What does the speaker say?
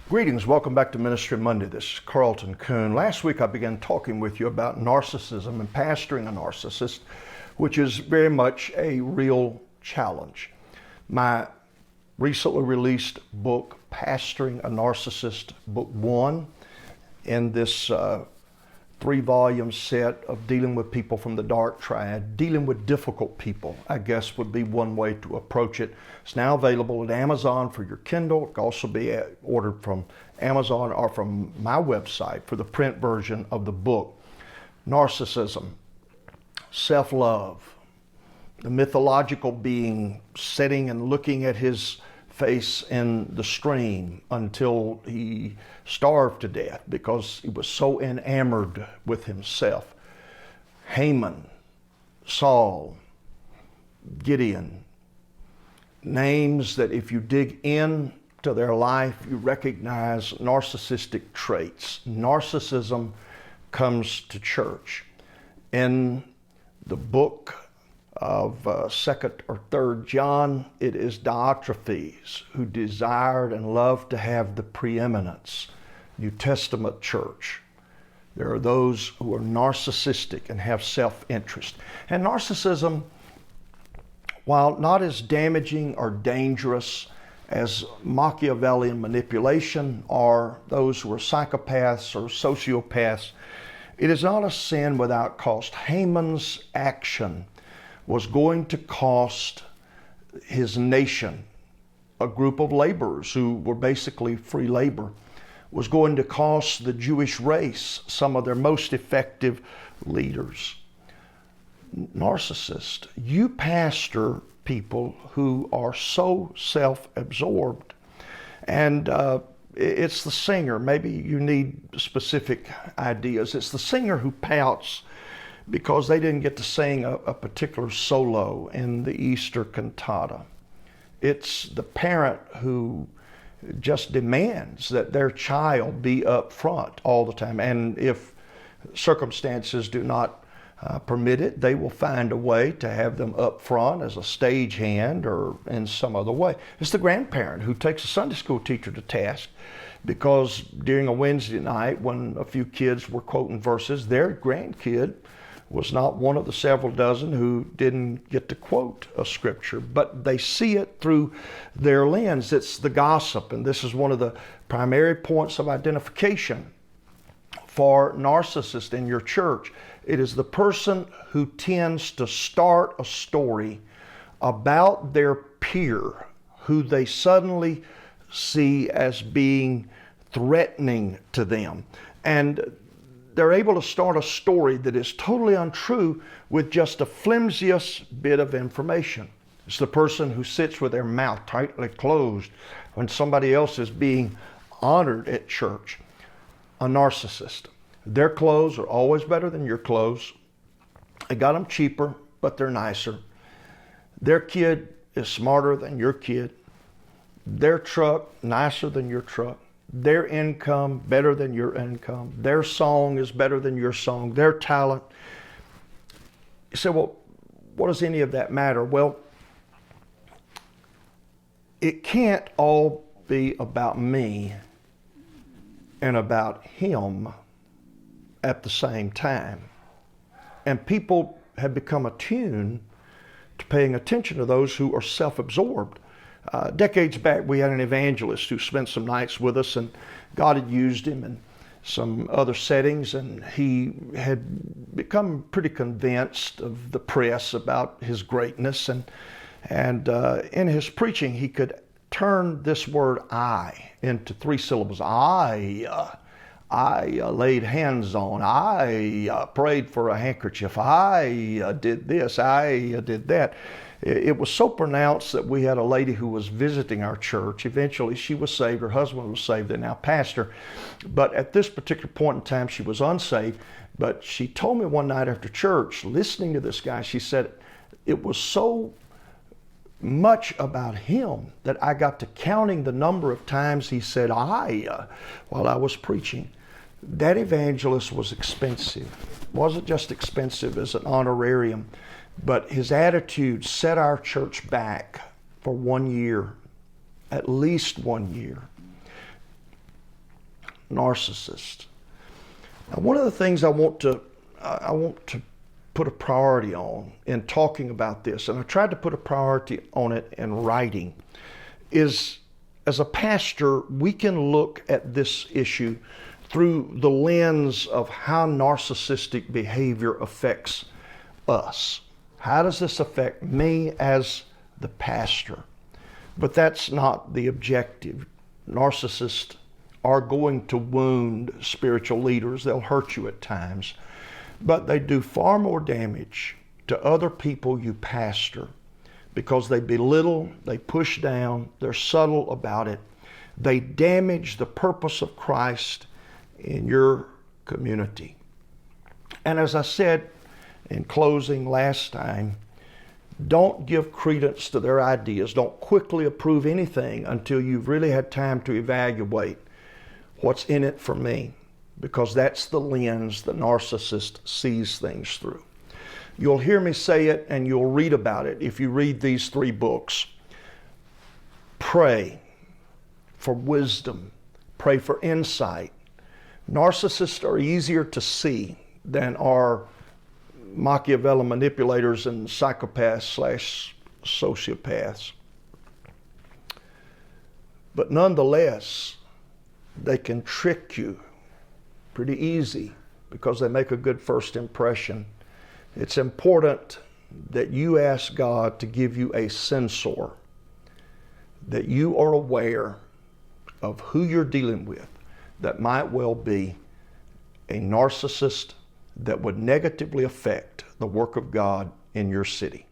Greetings, welcome back to Ministry Monday. This is Carlton Coon. Last week I began talking with you about narcissism and pastoring a narcissist, which is very much a real challenge. My recently released book, Pastoring a Narcissist, Book 1, in this 3-volume set of dealing with people from the dark triad, dealing with difficult people, I guess would be one way to approach it. It's now available at Amazon for your Kindle. It can also be ordered from Amazon or from my website for the print version of the book. Narcissism, self-love, the mythological being sitting and looking at his face in the stream until he starved to death because he was so enamored with himself. Haman, Saul, Gideon, names that if you dig into their life, you recognize narcissistic traits. Narcissism comes to church. In the book of 2nd or 3rd John, it is Diotrephes who desired and loved to have the preeminence. New Testament church. There are those who are narcissistic and have self-interest. And narcissism, while not as damaging or dangerous as Machiavellian manipulation or those who are psychopaths or sociopaths, it is not a sin without cost. Haman's action was going to cost his nation, a group of laborers who were basically free labor, was going to cost the Jewish race some of their most effective leaders. Narcissist, you pastor people who are so self-absorbed. And it's the singer, maybe you need specific ideas. It's the singer who pouts because they didn't get to sing a particular solo in the Easter cantata. It's the parent who just demands that their child be up front all the time. And if circumstances do not permit it, they will find a way to have them up front as a stagehand or in some other way. It's the grandparent who takes a Sunday school teacher to task because during a Wednesday night when a few kids were quoting verses, their grandkid was not one of the several dozen who didn't get to quote a scripture, but they see it through their lens. It's the gossip, and this is one of the primary points of identification for narcissists in your church. It is the person who tends to start a story about their peer who they suddenly see as being threatening to them. And they're able to start a story that is totally untrue with just the flimsiest bit of information. It's the person who sits with their mouth tightly closed when somebody else is being honored at church. A narcissist. Their clothes are always better than your clothes. They got them cheaper, but they're nicer. Their kid is smarter than your kid. Their truck nicer than your truck. Their income better than your income. Their song is better than your song. Their talent. You say, well, what does any of that matter? Well, it can't all be about me and about him at the same time. And people have become attuned to paying attention to those who are self-absorbed. Decades back, we had an evangelist who spent some nights with us, and God had used him in some other settings, and he had become pretty convinced of the press about his greatness. And in his preaching, he could turn this word "I" into 3 syllables. I laid hands on. I prayed for a handkerchief. I did this. I did that. It was so pronounced that we had a lady who was visiting our church. Eventually she was saved, her husband was saved, and now pastor. But at this particular point in time, she was unsaved. But she told me one night after church, listening to this guy, she said, it was so much about him that I got to counting the number of times he said "I" while I was preaching. That evangelist was expensive. Wasn't just expensive as an honorarium, but his attitude set our church back for 1 year, at least 1 year. narcissists. Now, one of the things I want to put a priority on in talking about this, and I tried to put a priority on it in writing, is as a pastor, we can look at this issue through the lens of how narcissistic behavior affects us. How does this affect me as the pastor? But that's not the objective. Narcissists are going to wound spiritual leaders. They'll hurt you at times. But they do far more damage to other people you pastor because they belittle, they push down, they're subtle about it. They damage the purpose of Christ in your community. And as I said in closing last time, don't give credence to their ideas. Don't quickly approve anything until you've really had time to evaluate what's in it for me, because that's the lens the narcissist sees things through. You'll hear me say it and you'll read about it if you read these 3 books. Pray for wisdom. Pray for insight. Narcissists are easier to see than are Machiavellian manipulators and psychopaths/sociopaths. But nonetheless, they can trick you pretty easy because they make a good first impression. It's important that you ask God to give you a censor, that you are aware of who you're dealing with that might well be a narcissist that would negatively affect the work of God in your city.